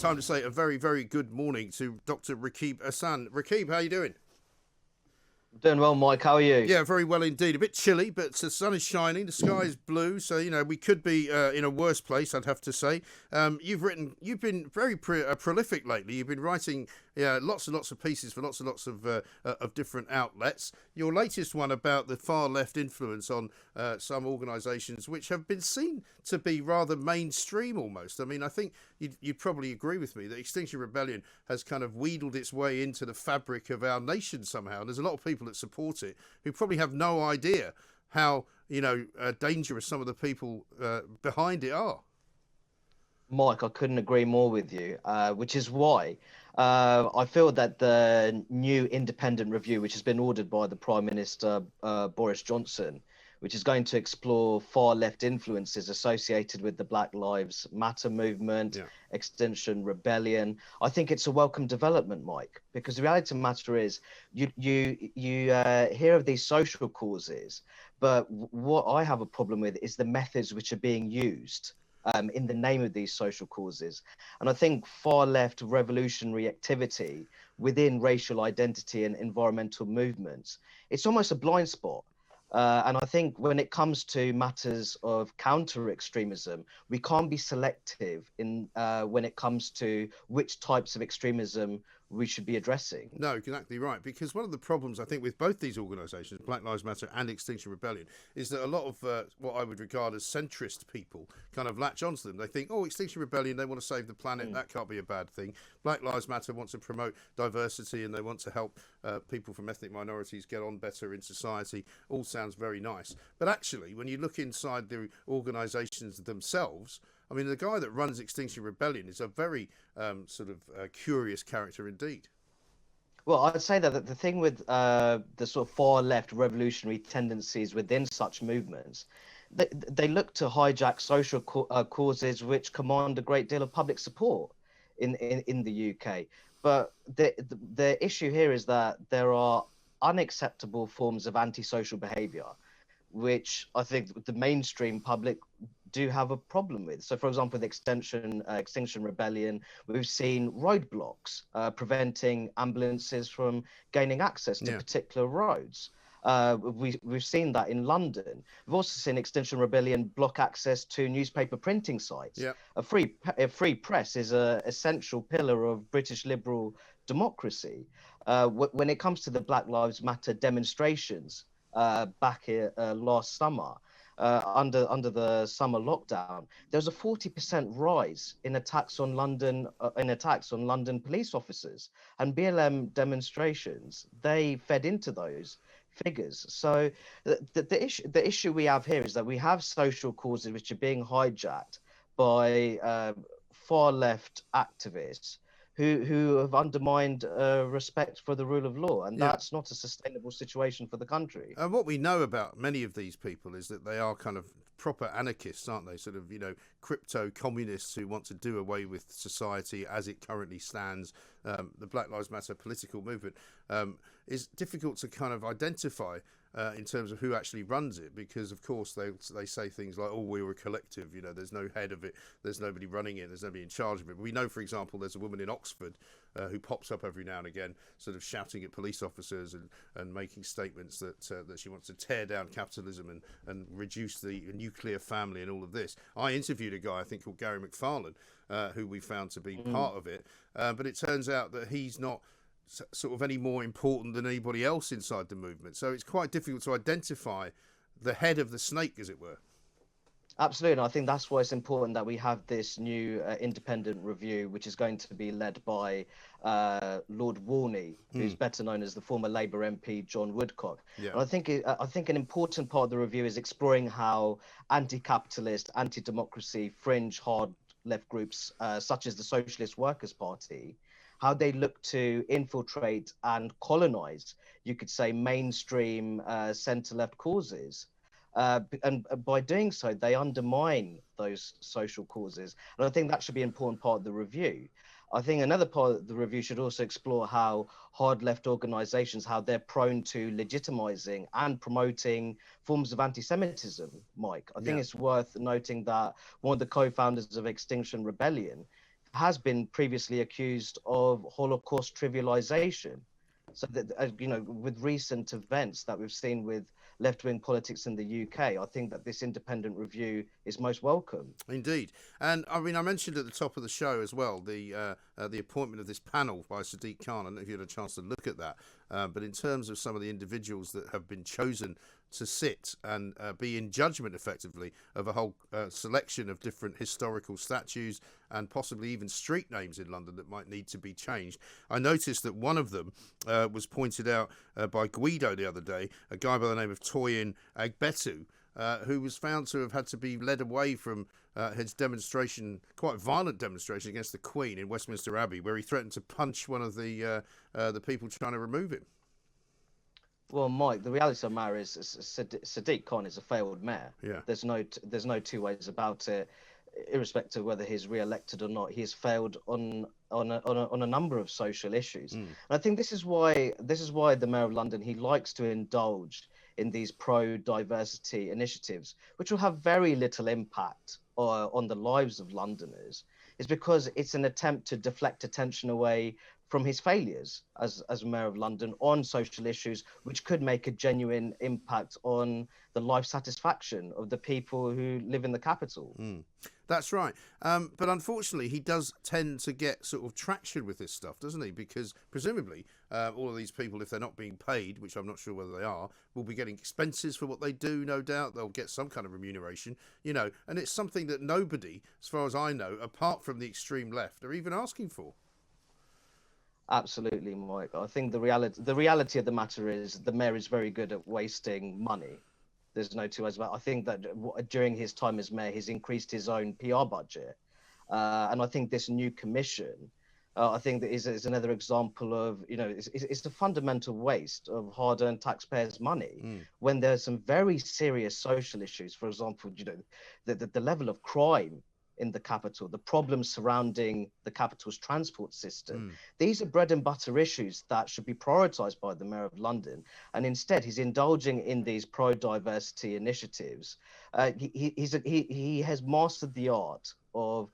time to say a very, very good morning to Dr. Rakib Ehsan. Rakib, how are you doing? Doing well, Mike. How are you? Yeah, very well indeed. A bit chilly, but the sun is shining, the sky is blue, so we could be in a worse place, I'd have to say. You've been very prolific lately. You've been writing lots and lots of pieces for lots and lots of different outlets. Your latest one about the far left influence on some organisations, which have been seen to be rather mainstream almost. I mean, I think you'd probably agree with me that Extinction Rebellion has kind of wheedled its way into the fabric of our nation somehow. And there's a lot of people that support it who probably have no idea how dangerous some of the people behind it are. Mike, I couldn't agree more with you, which is why I feel that the new independent review, which has been ordered by the Prime Minister Boris Johnson, which is going to explore far left influences associated with the Black Lives Matter movement, Extinction Rebellion. I think it's a welcome development, Mike, because the reality of the matter is you hear of these social causes, but what I have a problem with is the methods which are being used in the name of these social causes. And I think far left revolutionary activity within racial identity and environmental movements, it's almost a blind spot. And I think when it comes to matters of counter-extremism, we can't be selective in when it comes to which types of extremism we should be addressing. No, exactly right. Because one of the problems, I think, with both these organisations, Black Lives Matter and Extinction Rebellion, is that a lot of what I would regard as centrist people kind of latch onto them. They think, oh, Extinction Rebellion, they want to save the planet. That can't be a bad thing. Black Lives Matter wants to promote diversity and they want to help people from ethnic minorities get on better in society. All sounds very nice. But actually, when you look inside the organisations themselves, I mean, the guy that runs Extinction Rebellion is a very curious character indeed. Well, I'd say that the thing with the sort of far left revolutionary tendencies within such movements, they look to hijack social causes which command a great deal of public support in the UK. But the issue here is that there are unacceptable forms of antisocial behaviour, which I think the mainstream public do have a problem with. So, for example, with Extinction Rebellion, we've seen roadblocks preventing ambulances from gaining access to particular roads. We've seen that in London. We've also seen Extinction Rebellion block access to newspaper printing sites. Yep. A free press is an essential pillar of British liberal democracy. When it comes to the Black Lives Matter demonstrations back here last summer, under the summer lockdown, there's a 40% rise in attacks on London police officers, and BLM demonstrations, they fed into those figures. So the issue we have here is that we have social causes which are being hijacked by far left activists who have undermined respect for the rule of law, and that's not a sustainable situation for the country. And what we know about many of these people is that they are kind of proper anarchists, aren't they? Sort of, crypto communists who want to do away with society as it currently stands. The Black Lives Matter political movement is difficult to kind of identify in terms of who actually runs it, because of course they say things like, oh, we're a collective, there's no head of it, there's nobody running it, there's nobody in charge of it. But we know, for example, there's a woman in Oxford who pops up every now and again sort of shouting at police officers and making statements that she wants to tear down capitalism and reduce the nuclear family and all of this. I interviewed a guy, I think, called Gary McFarlane, who we found to be part of it, but it turns out that he's not sort of any more important than anybody else inside the movement. So it's quite difficult to identify the head of the snake, as it were. Absolutely. And I think that's why it's important that we have this new independent review, which is going to be led by Lord Warney, who's better known as the former Labour MP John Woodcock. Yeah. And I think an important part of the review is exploring how anti-capitalist, anti-democracy, fringe hard left groups such as the Socialist Workers' Party, how they look to infiltrate and colonize, you could say, mainstream centre-left causes. And by doing so, they undermine those social causes. And I think that should be an important part of the review. I think another part of the review should also explore how hard left organizations, how they're prone to legitimizing and promoting forms of anti-Semitism, Mike. I think it's worth noting that one of the co-founders of Extinction Rebellion, has been previously accused of Holocaust trivialization. So that, with recent events that we've seen with left-wing politics in the UK, I think that this independent review is most welcome. Indeed, and I mean, I mentioned at the top of the show as well the appointment of this panel by Sadiq Khan. I don't know if you had a chance to look at that, but in terms of some of the individuals that have been chosen to sit and be in judgment, effectively, of a whole selection of different historical statues and possibly even street names in London that might need to be changed. I noticed that one of them was pointed out by Guido the other day, a guy by the name of Toyin Agbetu, who was found to have had to be led away from his demonstration, quite violent demonstration against the Queen in Westminster Abbey, where he threatened to punch one of the people trying to remove him. Well, Mike, the reality of the matter is Sadiq Khan is a failed mayor. Yeah. There's no two ways about it, irrespective of whether he's re-elected or not. He has failed on a number of social issues. And I think this is why the Mayor of London, he likes to indulge in these pro-diversity initiatives, which will have very little impact on the lives of Londoners, is because it's an attempt to deflect attention away from his failures as Mayor of London on social issues, which could make a genuine impact on the life satisfaction of the people who live in the capital. That's right. But unfortunately, he does tend to get sort of traction with this stuff, doesn't he? Because presumably all of these people, if they're not being paid, which I'm not sure whether they are, will be getting expenses for what they do, no doubt. They'll get some kind of remuneration, and it's something that nobody, as far as I know, apart from the extreme left, are even asking for. Absolutely, Mike. I think the reality of the matter is the mayor is very good at wasting money. There's no two ways about it. I think that during his time as mayor, he's increased his own PR budget. And I think this new commission, I think that is another example of, it's the fundamental waste of hard-earned taxpayers' money when there's some very serious social issues. For example, the level of crime in the capital, the problems surrounding the capital's transport system. These are bread and butter issues that should be prioritized by the Mayor of London. And instead, he's indulging in these pro-diversity initiatives. He has mastered the art of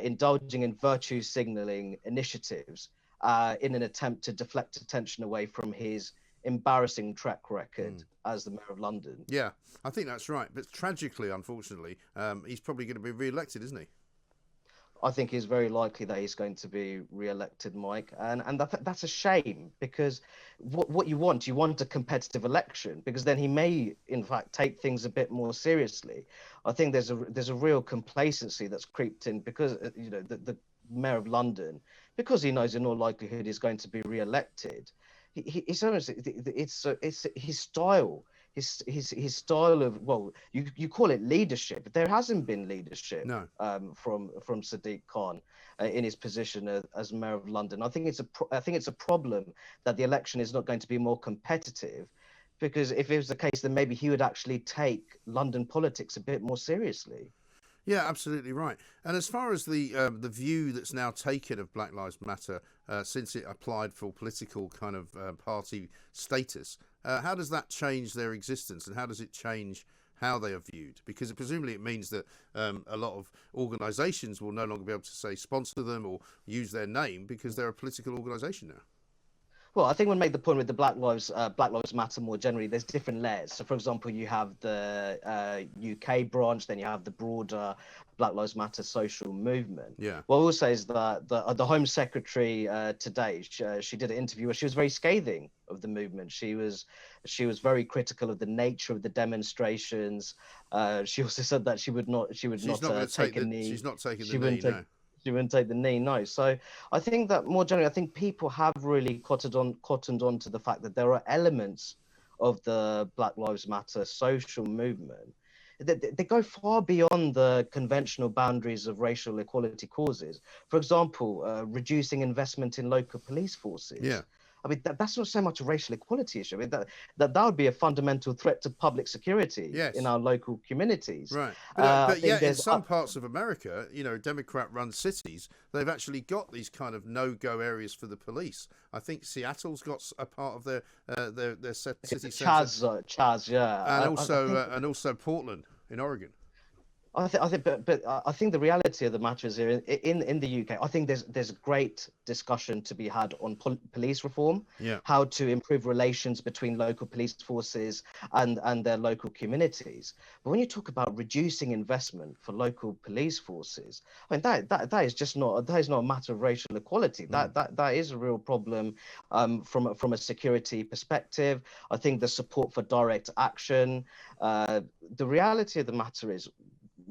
indulging in virtue signaling initiatives in an attempt to deflect attention away from his embarrassing track record as the Mayor of London. Yeah, I think that's right. But tragically, unfortunately, he's probably going to be re-elected, isn't he? I think it's very likely that he's going to be re-elected, Mike, and that's a shame, because what you want a competitive election, because then he may, in fact, take things a bit more seriously. I think there's a real complacency that's creeped in because the Mayor of London, because he knows in all likelihood he's going to be re-elected. It's his style. His style of, well, you call it leadership, but there hasn't been leadership from Sadiq Khan in his position as Mayor of London. I think it's a problem that the election is not going to be more competitive, because if it was the case, then maybe he would actually take London politics a bit more seriously. Yeah, absolutely right. And as far as the view that's now taken of Black Lives Matter since it applied for political kind of party status, how does that change their existence, and how does it change how they are viewed? Because presumably it means that a lot of organisations will no longer be able to say sponsor them or use their name because they're a political organisation now. Well, I think we'll make the point with the Black Lives Matter more generally. There's different layers. So, for example, you have the UK branch, then you have the broader Black Lives Matter social movement. Yeah. What I will say is that the Home Secretary today, she did an interview where she was very scathing of the movement. She was very critical of the nature of the demonstrations. She also said that she would not take a knee. She's not taking the knee. No. She wouldn't take the knee, no. So I think that more generally, I think people have really cottoned on to the fact that there are elements of the Black Lives Matter social movement that they go far beyond the conventional boundaries of racial equality causes. For example, reducing investment in local police forces. Yeah. I mean, that's not so much a racial equality issue. I mean, that would be a fundamental threat to public security in our local communities. Right. But yet in some parts of America, Democrat-run cities, they've actually got these kind of no-go areas for the police. I think Seattle's got a part of their city centre. Chaz, yeah. And also Portland in Oregon. I think the reality of the matter is here in the UK. I think there's a great discussion to be had on police reform, Yeah. how to improve relations between local police forces and their local communities. But when you talk about reducing investment for local police forces, I mean that is just not a matter of racial equality. That is a real problem from a security perspective. I think the support for direct action. The reality of the matter is,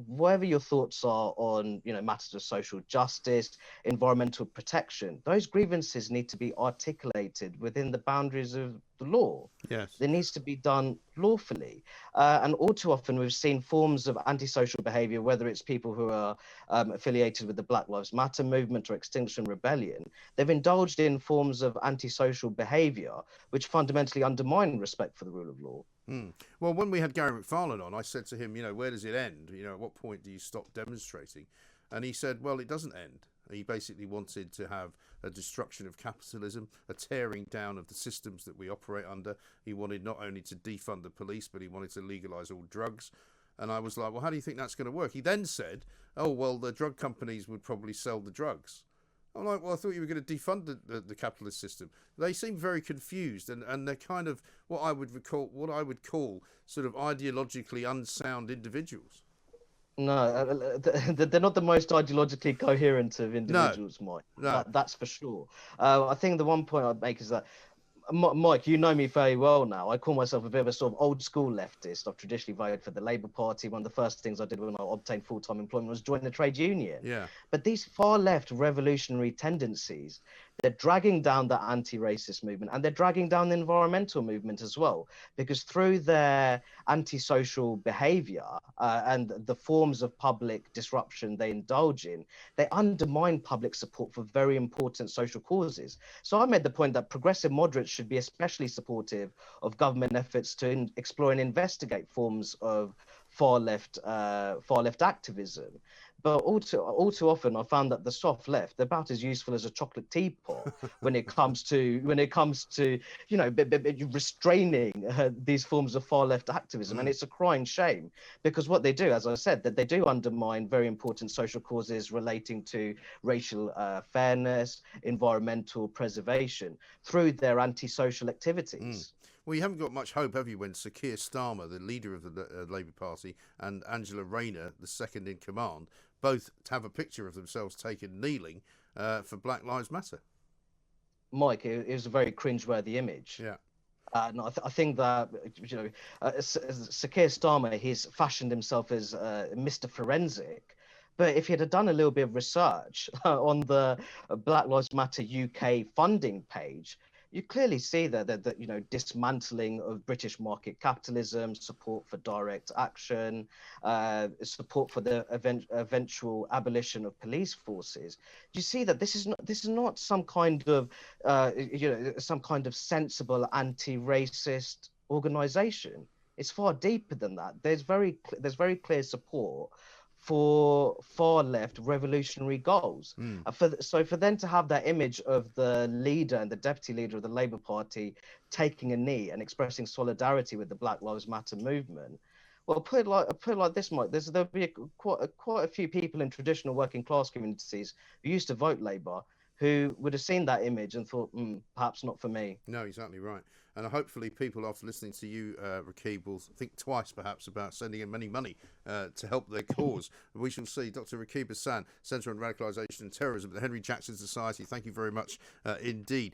whatever your thoughts are on, matters of social justice, environmental protection, those grievances need to be articulated within the boundaries of the law. Yes. It needs to be done lawfully. And all too often, we've seen forms of antisocial behavior, whether it's people who are affiliated with the Black Lives Matter movement or Extinction Rebellion. They've indulged in forms of antisocial behavior, which fundamentally undermine respect for the rule of law. Well, when we had Gary McFarlane on, I said to him, where does it end? At what point do you stop demonstrating? And he said, well, it doesn't end. He basically wanted to have a destruction of capitalism, a tearing down of the systems that we operate under. He wanted not only to defund the police, but he wanted to legalise all drugs. And I was like, well, how do you think that's going to work? He then said, oh, well, the drug companies would probably sell the drugs. I'm like, well, I thought you were going to defund the capitalist system. They seem very confused, and they're kind of what I would call sort of ideologically unsound individuals. No, they're not the most ideologically coherent of individuals, No, Mike. no. That's for sure. I think the one point I'd make is that, Mike, you know me very well now. I call myself a bit of a sort of old school leftist. I've traditionally voted for the Labour Party. One of the first things I did when I obtained full-time employment was join the trade union. Yeah. But these far left revolutionary tendencies, they're dragging down the anti-racist movement, and they're dragging down the environmental movement as well, because through their antisocial behavior and the forms of public disruption they indulge in, they undermine public support for very important social causes. So I made the point that progressive moderates should be especially supportive of government efforts to explore and investigate forms of far left activism. But all too often, I found that the soft left, they're about as useful as a chocolate teapot when it comes to restraining these forms of far left activism. And it's a crying shame, because what they do, as I said, that they do undermine very important social causes relating to racial fairness, environmental preservation through their antisocial activities. Well, you haven't got much hope, have you, when Sir Keir Starmer, the leader of the Labour Party, and Angela Rayner, the second in command, both have a picture of themselves taken kneeling for Black Lives Matter. Mike, it was a very cringeworthy image. Yeah. And I think that, Sir Keir Starmer, he's fashioned himself as Mr. Forensic. But if he had done a little bit of research on the Black Lives Matter UK funding page, you clearly see that dismantling of British market capitalism, support for direct action, support for the eventual abolition of police forces. You see that this is not some kind of sensible anti-racist organization. It's far deeper than that. There's very clear support for far left revolutionary goals. So for them to have that image of the leader and the deputy leader of the Labour Party taking a knee and expressing solidarity with the Black Lives Matter movement, well, put it like this, Mike. There'll be quite a few people in traditional working class communities who used to vote Labour who would have seen that image and thought, perhaps not for me. No, exactly right. And hopefully people, after listening to you, Rakib, will think twice perhaps about sending in money to help their cause. We shall see. Dr. Rakib Ehsan, Centre on Radicalisation and Terrorism at the Henry Jackson Society. Thank you very much indeed.